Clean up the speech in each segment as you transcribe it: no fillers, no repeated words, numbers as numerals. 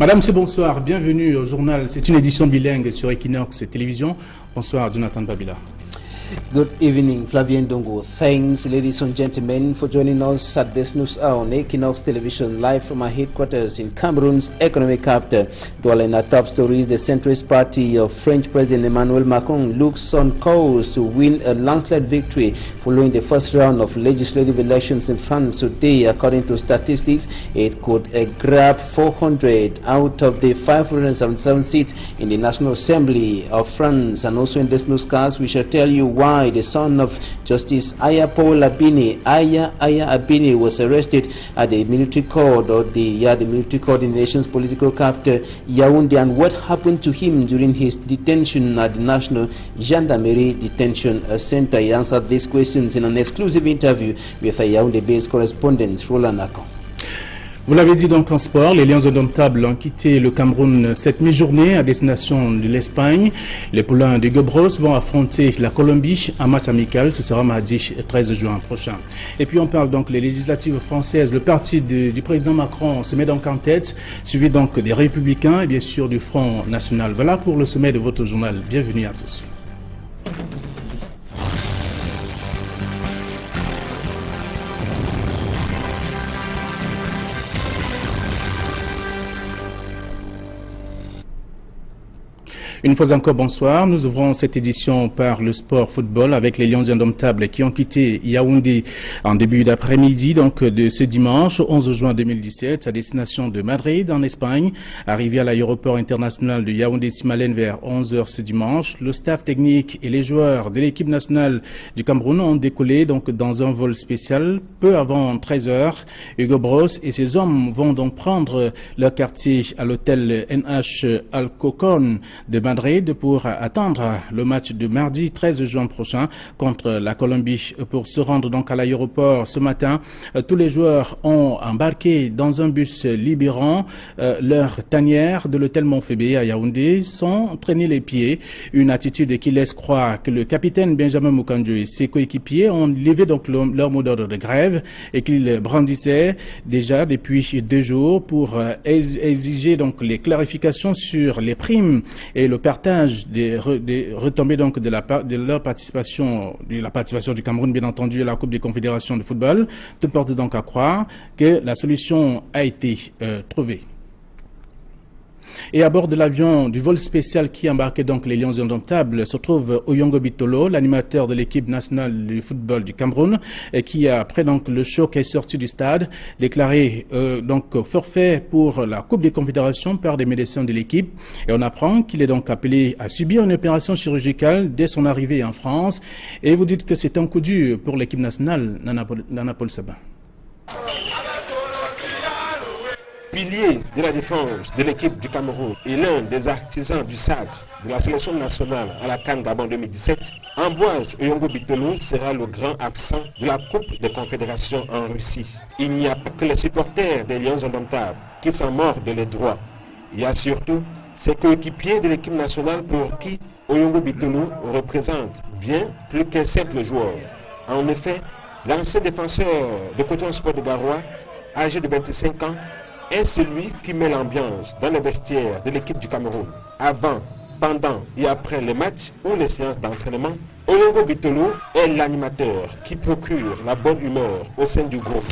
Madame, bonsoir, bienvenue au journal. C'est une édition bilingue sur Equinox Télévision. Bonsoir, Jonathan Babila. Good evening, Flavien Dongo. Thanks, ladies and gentlemen, for joining us at this news hour on Equinox Television, live from our headquarters in Cameroon's economic capital. Dwelling our top stories, the centrist party of French President Emmanuel Macron looks on course to win a landslide victory following the first round of legislative elections in France today. According to statistics, it could grab 400 out of the 577 seats in the National Assembly of France. And also in this newscast, we shall tell you why the son of Justice Aya Paul Abini, Aya Abini, was arrested at the military court or the military court in the nation's political capital, Yaoundé, and what happened to him during his detention at the National Gendarmerie Detention Center. He answered these questions in an exclusive interview with a Yaoundé-based correspondent, Roland Akon. Vous l'avez dit donc en sport, les Lions indomptables ont quitté le Cameroun cette mi-journée à destination de l'Espagne. Les poulains de Gobros vont affronter la Colombie en match amical. Ce sera mardi 13 juin prochain. Et puis on parle donc des législatives françaises. Le parti du président Macron se met donc en tête, suivi donc des Républicains et bien sûr du Front National. Voilà pour le sommet de votre journal. Bienvenue à tous. Une fois encore, bonsoir. Nous ouvrons cette édition par le sport football avec les Lions indomptables qui ont quitté Yaoundé en début d'après-midi, donc de ce dimanche 11 juin 2017 à destination de Madrid en Espagne. Arrivé à l'aéroport international de Yaoundé-Simalène vers 11 h ce dimanche, le staff technique et les joueurs de l'équipe nationale du Cameroun ont décollé donc dans un vol spécial peu avant 13 h. Hugo Bross et ses hommes vont donc prendre leur quartier à l'hôtel NH Alcocon de Madrid pour attendre le match de mardi 13 juin prochain contre la Colombie. Pour se rendre donc à l'aéroport ce matin, tous les joueurs ont embarqué dans un bus libérant leur tanière de l'hôtel Montfébé à Yaoundé sans traîner les pieds. Une attitude qui laisse croire que le capitaine Benjamin Moukandjo et ses coéquipiers ont levé donc leur mot d'ordre de grève et qu'ils brandissaient déjà depuis 2 jours pour exiger donc les clarifications sur les primes et le partage des retombées donc de leur participation, de la participation du Cameroun bien entendu à la Coupe des Confédérations de football. Tout porte donc à croire que la solution a été trouvée. Et à bord de l'avion du vol spécial qui embarquait donc les Lions indomptables se trouve Oyongo Bitolo, l'animateur de l'équipe nationale du football du Cameroun, et qui après donc le choc est sorti du stade, déclaré donc forfait pour la Coupe des Confédérations par des médecins de l'équipe. Et on apprend qu'il est donc appelé à subir une opération chirurgicale dès son arrivée en France. Et vous dites que c'est un coup dur pour l'équipe nationale, Nana Paul Sabin. Pilier de la défense de l'équipe du Cameroun et l'un des artisans du sacre de la sélection nationale à la CAN Gabon 2017, Ambroise Oyongo Bitolo sera le grand absent de la Coupe des Confédérations en Russie. Il n'y a pas que les supporters des Lions indomptables qui s'en mordent les droits. Il y a surtout ses coéquipiers de l'équipe nationale pour qui Oyongo Bitolo représente bien plus qu'un simple joueur. En effet, l'ancien défenseur de Coton Sport de Garoua, âgé de 25 ans, est celui qui met l'ambiance dans les vestiaires de l'équipe du Cameroun. Avant, pendant et après les matchs ou les séances d'entraînement, Oyongo Bitolo est l'animateur qui procure la bonne humeur au sein du groupe.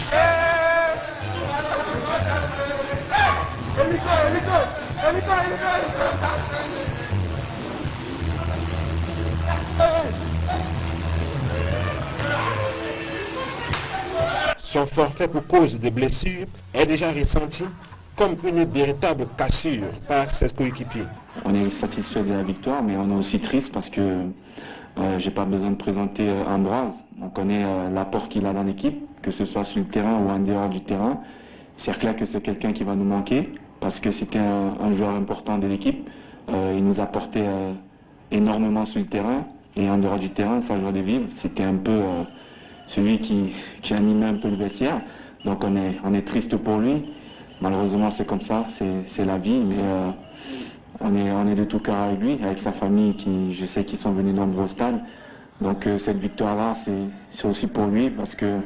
Son forfait pour cause de blessures est déjà ressenti comme une véritable cassure par ses coéquipiers. On est satisfait de la victoire, mais on est aussi triste parce que j'ai pas besoin de présenter Ambroise. On connaît l'apport qu'il a dans l'équipe, que ce soit sur le terrain ou en dehors du terrain. C'est clair que c'est quelqu'un qui va nous manquer parce que c'était un joueur important de l'équipe. Il nous apportait énormément sur le terrain et en dehors du terrain, sa joie de vivre, c'était un peu celui qui animait un peu le vestiaire. Donc on est triste pour lui. Malheureusement, c'est comme ça, c'est la vie, mais on est de tout cœur avec lui, avec sa famille, qui, je sais qu'ils sont venus nombreux au stade. Donc cette victoire-là, c'est aussi pour lui, parce que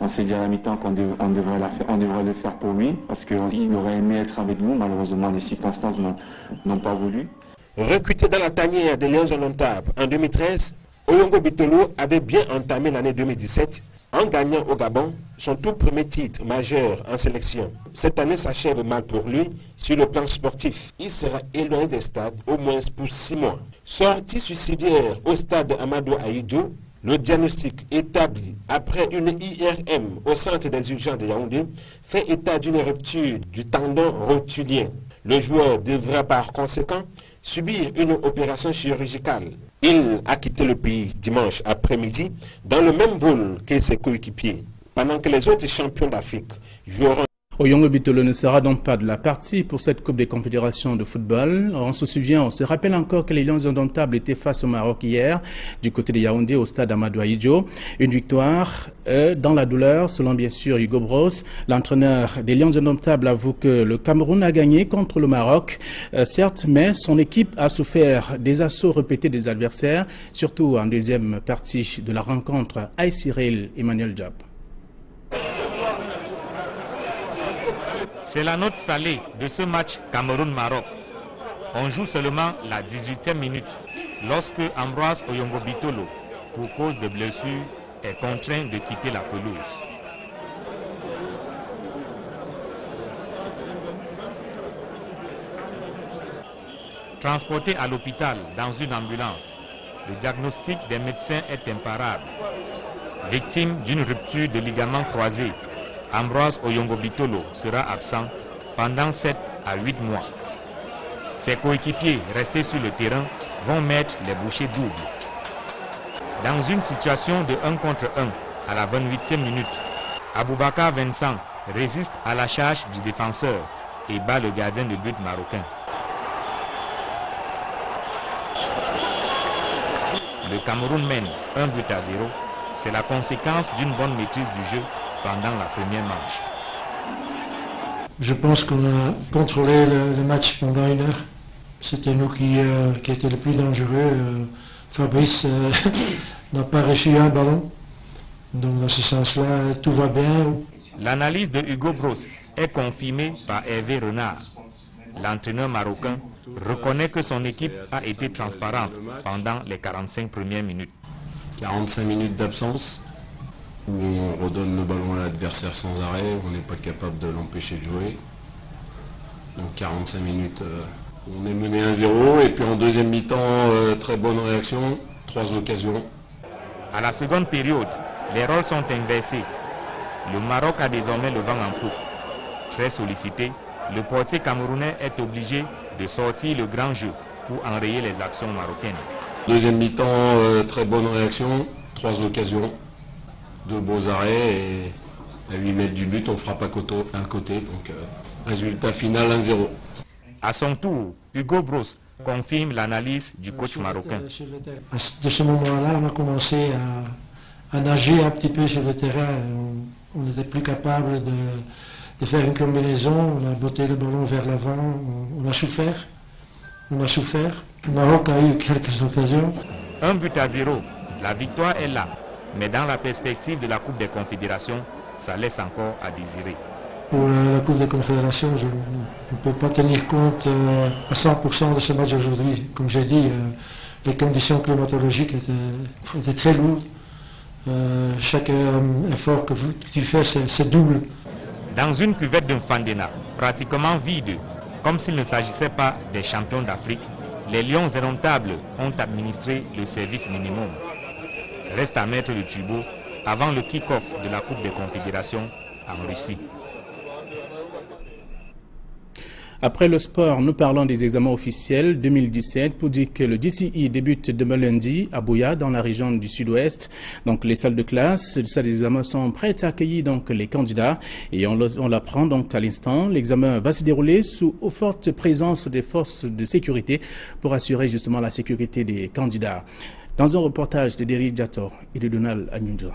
On s'est dit à la mi-temps qu'on devrait le faire pour lui, parce qu'il aurait aimé être avec nous. Malheureusement, les circonstances n'ont pas voulu. Recruté dans la tanière des Lions indomptables en 2013, Oyongo Bitolo avait bien entamé l'année 2017 en gagnant au Gabon son tout premier titre majeur en sélection. Cette année s'achève mal pour lui sur le plan sportif. Il sera éloigné des stades au moins pour 6 mois. Sortie suicidaire au stade Amadou Ahidjo, le diagnostic établi après une IRM au centre des urgences de Yaoundé fait état d'une rupture du tendon rotulien. Le joueur devra par conséquent subir une opération chirurgicale. Il a quitté le pays dimanche après-midi dans le même vol que ses coéquipiers, pendant que les autres champions d'Afrique joueront. Oyongo Bitolo ne sera donc pas de la partie pour cette Coupe des Confédérations de football. On se rappelle encore que les Lions indomptables étaient face au Maroc hier, du côté de Yaoundé, au stade Amadou Ahidjo. Une victoire dans la douleur, selon bien sûr Hugo Bros. L'entraîneur des Lions indomptables avoue que le Cameroun a gagné contre le Maroc, certes, mais son équipe a souffert des assauts répétés des adversaires, surtout en deuxième partie de la rencontre. Aïssirel Emmanuel Diab. C'est la note salée de ce match Cameroun-Maroc. On joue seulement la 18e minute lorsque Ambroise Oyongo Bitolo, pour cause de blessures, est contraint de quitter la pelouse. Transporté à l'hôpital dans une ambulance, le diagnostic des médecins est imparable. Victime d'une rupture de ligament croisé, Ambroise Oyongo Bitolo sera absent pendant 7 à 8 mois. Ses coéquipiers restés sur le terrain vont mettre les bouchées doubles. Dans une situation de 1 contre 1 à la 28e minute, Aboubakar Vincent résiste à la charge du défenseur et bat le gardien de but marocain. Le Cameroun mène 1 but à 0. C'est la conséquence d'une bonne maîtrise du jeu pendant la première manche. Je pense qu'on a contrôlé le match pendant 1 heure. C'était nous qui étions le plus dangereux. Fabrice n'a pas reçu un ballon. Donc dans ce sens-là, tout va bien. L'analyse de Hugo Bros est confirmée par Hervé Renard. L'entraîneur marocain reconnaît que son équipe a été transparente pendant les 45 premières minutes. 45 minutes d'absence, où on redonne le ballon à l'adversaire sans arrêt, on n'est pas capable de l'empêcher de jouer. Donc 45 minutes, on est mené 1-0, et puis en deuxième mi-temps, très bonne réaction, 3 occasions. À la seconde période, les rôles sont inversés. Le Maroc a désormais le vent en poupe. Très sollicité, le portier camerounais est obligé de sortir le grand jeu pour enrayer les actions marocaines. Deuxième mi-temps, très bonne réaction, 3 occasions, 2 beaux arrêts, et à 8 mètres du but, on frappe un côté, donc résultat final 1-0. À son tour, Hugo Bros confirme l'analyse du coach marocain. De ce moment-là, on a commencé à nager un petit peu sur le terrain. On n'était plus capable de faire une combinaison, on a botté le ballon vers l'avant, on a souffert. Le Maroc a eu quelques occasions. 1 but à 0, la victoire est là, mais dans la perspective de la Coupe des Confédérations, ça laisse encore à désirer. Pour la Coupe des Confédérations, je ne peux pas tenir compte à 100% de ce match aujourd'hui. Comme j'ai dit, les conditions climatologiques étaient très lourdes. Chaque effort que tu fais, c'est double. Dans une cuvette de Fandena, pratiquement vide, comme s'il ne s'agissait pas des champions d'Afrique, les Lions indomptables ont administré le service minimum. Reste à mettre le turbo avant le kick-off de la Coupe des Confédérations en Russie. Après le sport, nous parlons des examens officiels 2017 pour dire que le DCI débute demain lundi à Buea dans la région du sud-ouest. Donc les salles de classe, les salles d'examen sont prêtes à accueillir donc les candidats et on l'apprend donc à l'instant. L'examen va se dérouler sous forte présence des forces de sécurité pour assurer justement la sécurité des candidats. Dans un reportage de Derry Diator et de Donald Anyunjo.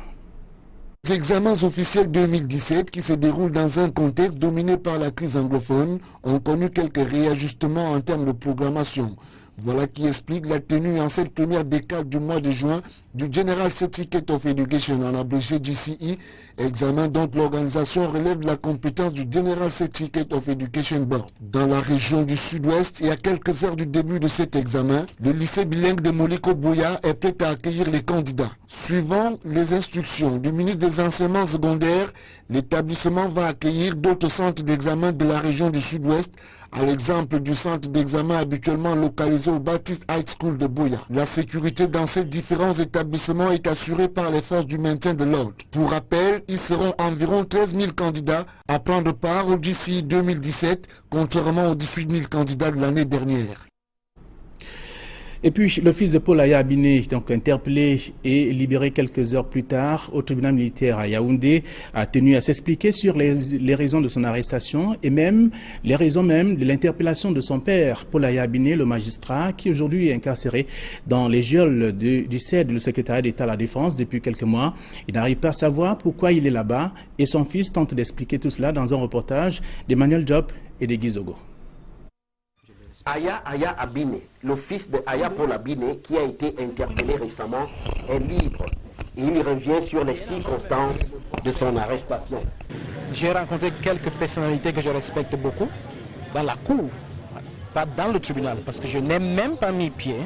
Les examens officiels 2017 qui se déroulent dans un contexte dominé par la crise anglophone ont connu quelques réajustements en termes de programmation. Voilà qui explique la tenue en cette première décade du mois de juin du General Certificate of Education, en abrégé GCE, examen dont l'organisation relève la compétence du General Certificate of Education Board. Dans la région du Sud-Ouest et à quelques heures du début de cet examen, le lycée bilingue de Moliko Bouya est prêt à accueillir les candidats. Suivant les instructions du ministre des Enseignements secondaires, l'établissement va accueillir d'autres centres d'examen de la région du Sud-Ouest, à l'exemple du centre d'examen habituellement localisé au Baptiste High School de Bouya. La sécurité dans ces différents établissements est assurée par les forces du maintien de l'ordre. Pour rappel, ils seront environ 13 000 candidats à prendre part au GCE 2017, contrairement aux 18 000 candidats de l'année dernière. Et puis, le fils de Paul Aya Abiné, donc interpellé et libéré quelques heures plus tard au tribunal militaire à Yaoundé, a tenu à s'expliquer sur les raisons de son arrestation et même les raisons même de l'interpellation de son père, Paul Aya Abiné, le magistrat, qui aujourd'hui est incarcéré dans les geôles du CED, le secrétariat d'État à la Défense, depuis quelques mois. Il n'arrive pas à savoir pourquoi il est là-bas et son fils tente d'expliquer tout cela dans un reportage d'Emmanuel Diop et de Guizogo. Aya Abiné, le fils de Aya Paul Abiné, qui a été interpellé récemment, est libre. Et il revient sur les circonstances de son arrestation. J'ai rencontré quelques personnalités que je respecte beaucoup dans la cour, pas dans le tribunal, parce que je n'ai même pas mis pied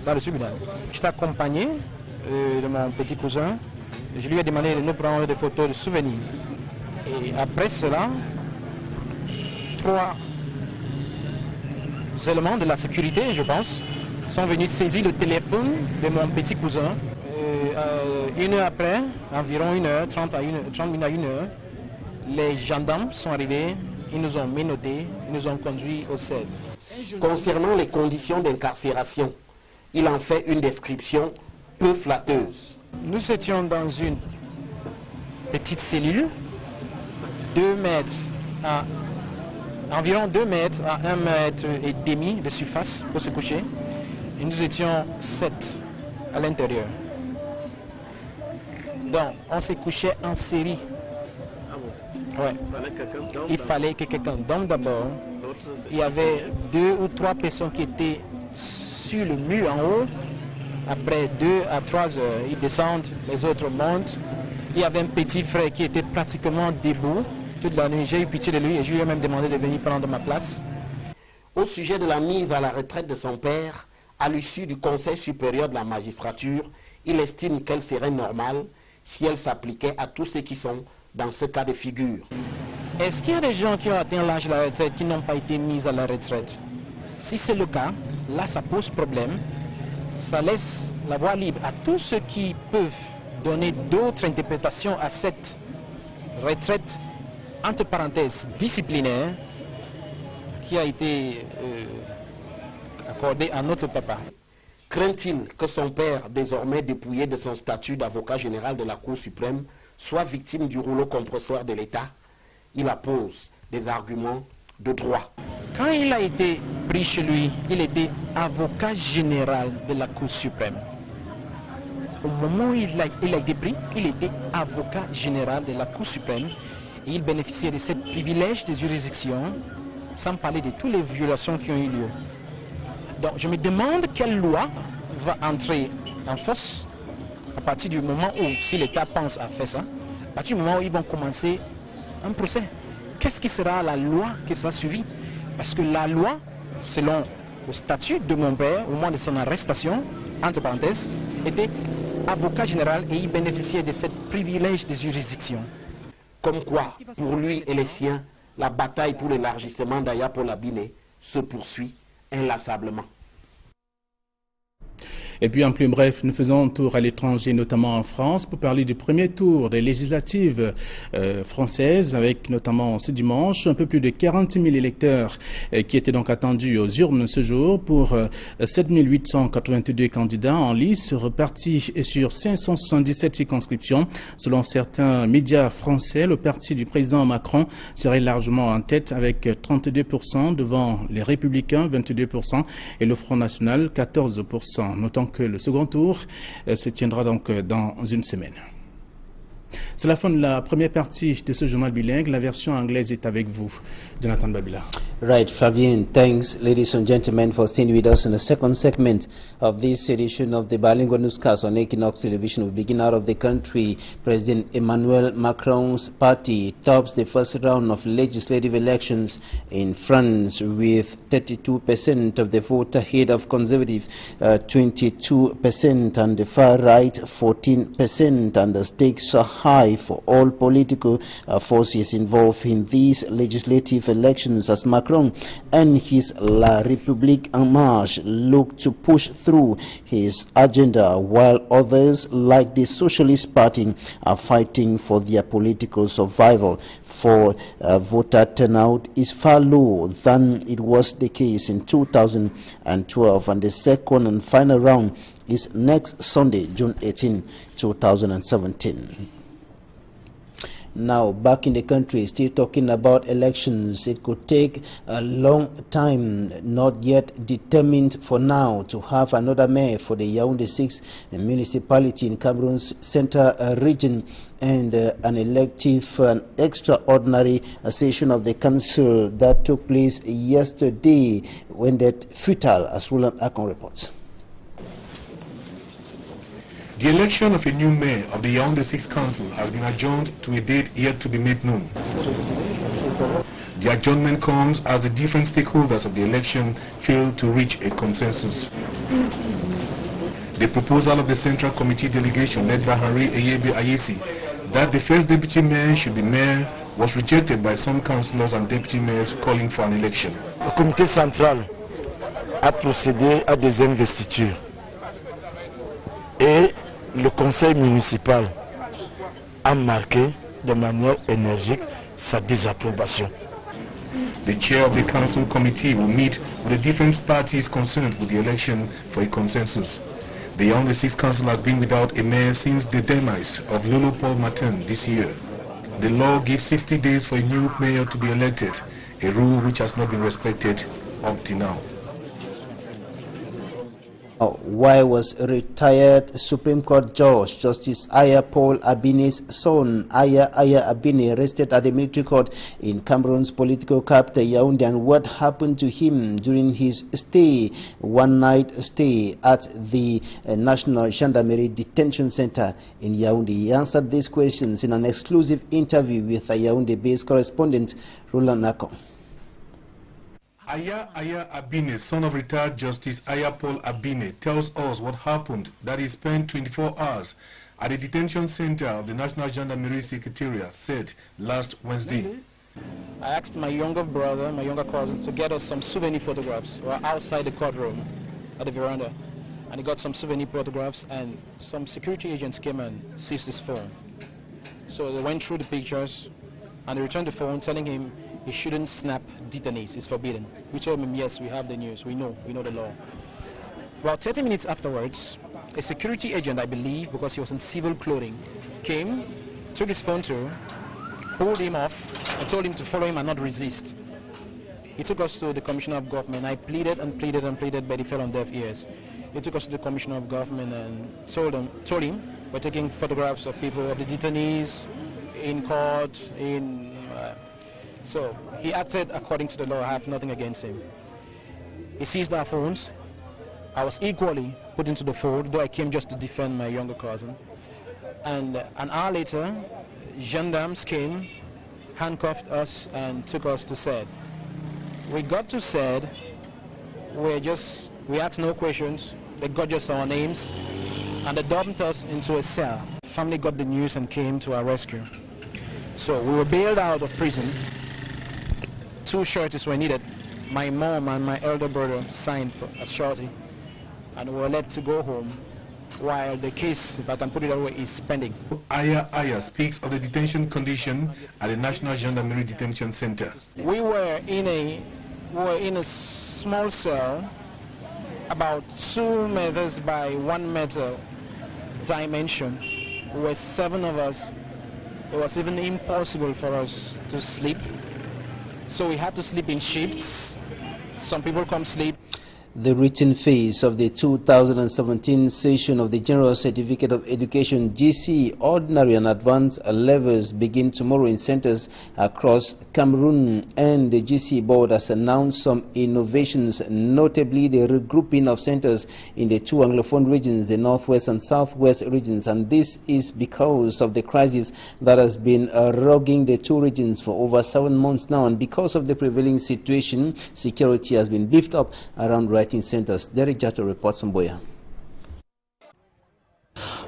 dans le tribunal. J'étais accompagné de mon petit cousin. Je lui ai demandé de nous prendre des photos de souvenirs. Et après cela, 3 éléments de la sécurité, je pense, sont venus saisir le téléphone de mon petit cousin. Une heure après, environ 1 heure, 30 minutes à 1 heure, les gendarmes sont arrivés, ils nous ont menottés, ils nous ont conduits au CED. Concernant les conditions d'incarcération, il en fait une description peu flatteuse. Nous étions dans une petite cellule, 2 mètres à environ 2 mètres à 1,5 mètre de surface pour se coucher. Et nous étions 7 à l'intérieur. Donc, on s'est couché en série. Ouais. Il fallait que quelqu'un dorme d'abord. Il y avait 2 ou 3 personnes qui étaient sur le mur en haut. Après 2 à 3 heures, ils descendent, les autres montent. Il y avait un petit frère qui était pratiquement debout toute la nuit. J'ai eu pitié de lui et je lui ai même demandé de venir prendre ma place. Au sujet de la mise à la retraite de son père, à l'issue du Conseil supérieur de la magistrature, il estime qu'elle serait normale si elle s'appliquait à tous ceux qui sont dans ce cas de figure. Est-ce qu'il y a des gens qui ont atteint l'âge de la retraite qui n'ont pas été mis à la retraite? Si c'est le cas, là ça pose problème. Ça laisse la voie libre à tous ceux qui peuvent donner d'autres interprétations à cette retraite entre parenthèses disciplinaire qui a été accordée à notre papa. Craint-il que son père, désormais dépouillé de son statut d'avocat général de la Cour suprême, soit victime du rouleau compresseur de l'État? Il appose des arguments de droit. Quand il a été pris chez lui, il était avocat général de la Cour suprême. Au moment où il a été pris, il était avocat général de la Cour suprême. Et il bénéficiait de ces privilèges de juridiction, sans parler de toutes les violations qui ont eu lieu. Donc je me demande quelle loi va entrer en force à partir du moment où, si l'État pense à faire ça, à partir du moment où ils vont commencer un procès. Qu'est-ce qui sera la loi qui sera suivie? Parce que la loi, selon le statut de mon père, au moment de son arrestation, entre parenthèses, était avocat général et il bénéficiait de ce privilège de juridiction. Comme quoi, pour lui et les siens, la bataille pour l'élargissement d'Aya Paul Abiné se poursuit inlassablement. Et puis en plus bref, nous faisons un tour à l'étranger, notamment en France, pour parler du premier tour des législatives françaises, avec notamment ce dimanche un peu plus de 40 000 électeurs qui étaient donc attendus aux urnes ce jour pour 7 882 candidats en lice, repartis sur 577 circonscriptions. Selon certains médias français, le parti du président Macron serait largement en tête avec 32% devant les Républicains, 22% et le Front National, 14%. Notons que le second tour se tiendra donc dans une semaine. C'est la fin de la première partie de ce journal bilingue. La version anglaise est avec vous. Jonathan Babila. Right, Flavien, thanks, ladies and gentlemen, for staying with us in the second segment of this edition of the bilingual newscast on Equinox Television. We begin out of the country. President Emmanuel Macron's party tops the first round of legislative elections in France with 32% of the vote ahead of Conservative 22% and the far right 14%, and the stakes are high for all political forces involved in these legislative elections as Macron and his La République En Marche look to push through his agenda, while others like the Socialist Party are fighting for their political survival. For voter turnout is far lower than it was the case in 2012, and the second and final round is next Sunday, June 18, 2017. Now, back in the country, still talking about elections. It could take a long time, not yet determined for now, to have another mayor for the Yaoundé 6 municipality in Cameroon's central region, and an elective and extraordinary session of the council that took place yesterday ended futile, as Roland Akon reports. The election of a new mayor of the Yaoundé 6 Council has been adjourned to a date yet to be made known. The adjournment comes as the different stakeholders of the election failed to reach a consensus. The proposal of the Central Committee delegation led by Henri Eyebe Ayesi that the first deputy mayor should be mayor was rejected by some councillors and deputy mayors calling for an election. Le comité central a procédé à des investitures et le conseil municipal a marqué de manière énergique sa désapprobation. The chair of the council committee will meet with the different parties concerned with the election for a consensus. The Yaoundé 6 Council has been without a mayor since the demise of Lolo Paul Martin this year. The law gives 60 days for a new mayor to be elected, a rule which has not been respected up to now. Why was retired Supreme Court Judge Justice Aya Paul Abine's son, Aya Abine, arrested at the military court in Cameroon's political capital, Yaoundé, and what happened to him during his one-night stay at the National Gendarmerie Detention Center in Yaoundé? He answered these questions in an exclusive interview with a Yaoundé-based correspondent, Roland Akon. Aya Abine, son of retired Justice Aya Paul Abine, tells us what happened, that he spent 24 hours at the detention center of the National Gendarmerie Secretariat, said last Wednesday. I asked my younger brother, my younger cousin, to get us some souvenir photographs. We were outside the courtroom at the veranda, and he got some souvenir photographs, and some security agents came and seized his phone. So they went through the pictures, and they returned the phone, telling him he shouldn't snap detainees, it's forbidden. We told him, yes, we have the news, we know the law. About 30 minutes afterwards, a security agent, I believe, because he was in civil clothing, came, took his phone too, pulled him off, and told him to follow him and not resist. He took us to the Commissioner of Government. I pleaded and pleaded and pleaded, but he fell on deaf ears. He took us to the Commissioner of Government and told him we're taking photographs of people, of the detainees, in court, so he acted according to the law. I have nothing against him. He seized our phones. I was equally put into the fold, though I came just to defend my younger cousin. And an hour later, gendarmes came, handcuffed us, and took us to SED. We got to SED. We asked no questions. They got just our names, and they dumped us into a cell. Family got the news and came to our rescue. So we were bailed out of prison. 2 sureties were needed. My mom and my elder brother signed for a surety, and we were let to go home while the case, if I can put it that way, is pending. Aya speaks of the detention condition at the National Gendarmerie Detention Center. We were in a small cell, about 2 meters by 1 meter dimension. We were 7 of us. It was even impossible for us to sleep. So we had to sleep in shifts. Some people come sleep. The written phase of the 2017 session of the General Certificate of Education GC Ordinary and Advanced levels begin tomorrow in centers across Cameroon, and the GC board has announced some innovations, notably the regrouping of centers in the two Anglophone regions, the Northwest and Southwest regions, and this is because of the crisis that has been rogging the two regions for over 7 months now, and because of the prevailing situation, security has been beefed up around writing centers. Derek Jato reports from Boya.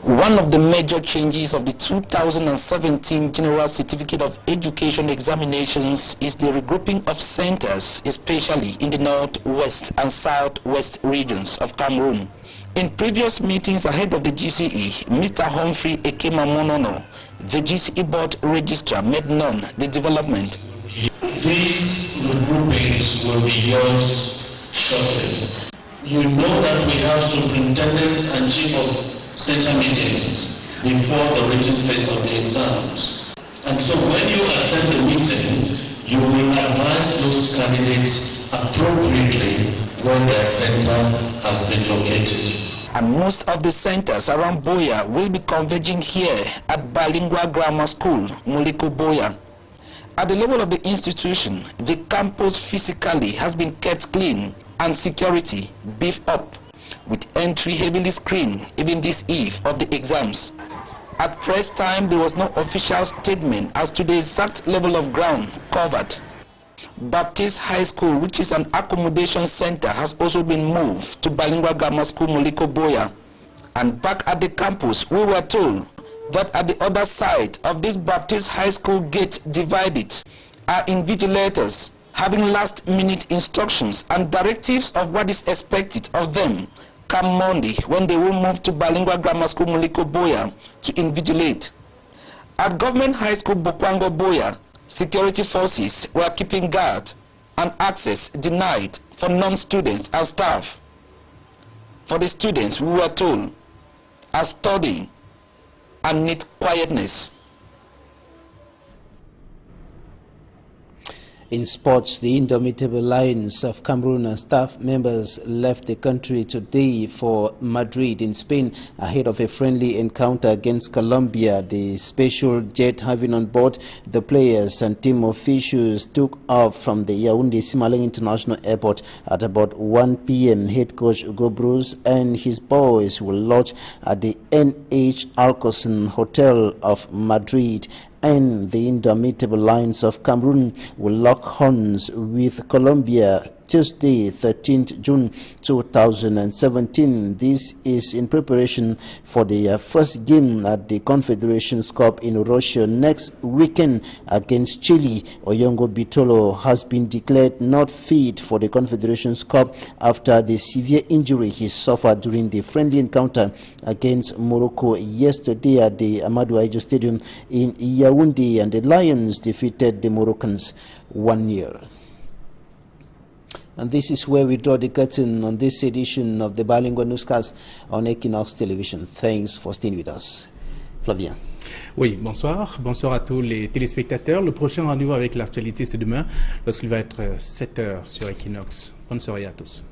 One of the major changes of the 2017 General Certificate of Education examinations is the regrouping of centers, especially in the Northwest and Southwest regions of Cameroon. In previous meetings ahead of the GCE, Mr. Humphrey Ekemamonono, the GCE board registrar, made known the development. These regroupings will be yours shortly. You know that we have superintendents and chief of center meetings before the written phase of the exams. And so when you attend the meeting, you will advise those candidates appropriately when their center has been located. And most of the centers around Boya will be converging here at Bilingual Grammar School, Moliko Boya. At the level of the institution, the campus physically has been kept clean and security beefed up, with entry heavily screened even this eve of the exams. At press time, there was no official statement as to the exact level of ground covered. Baptist High School, which is an accommodation center, has also been moved to Bilingual Grammar School, Moliko Boya. And back at the campus, we were told that at the other side of this Baptist High School gate divided are invigilators having last-minute instructions and directives of what is expected of them come Monday when they will move to Bilingual Grammar School, Moliko Boya, to invigilate. At Government High School, Bokwango Boya, security forces were keeping guard and access denied for non-students and staff. For the students, we were told, are studying and need quietness. In sports, the Indomitable Lions of Cameroon and staff members left the country today for Madrid in Spain ahead of a friendly encounter against Colombia. The special jet having on board the players and team officials took off from the Yaoundé Simalé International Airport at about 1 p.m. Head coach Hugo Broos and his boys will lodge at the NH Alcocer Hotel of Madrid, and the Indomitable Lions of Cameroon will lock horns with Colombia Tuesday, 13th June 2017. This is in preparation for the first game at the Confederations Cup in Russia next weekend against Chile. Oyongo Bitolo has been declared not fit for the Confederations Cup after the severe injury he suffered during the friendly encounter against Morocco yesterday at the Amadou Ahidjo Stadium in Yaoundé, and the Lions defeated the Moroccans 1-0. And this is where we draw the curtain on this edition of the Bilingual Newscast on Equinox Television. Thanks for staying with us. Flavien. Oui, bonsoir. Bonsoir à tous les téléspectateurs. Le prochain rendez-vous avec l'actualité, c'est demain, lorsqu'il va être 7h sur Equinox. Bonne soirée à tous.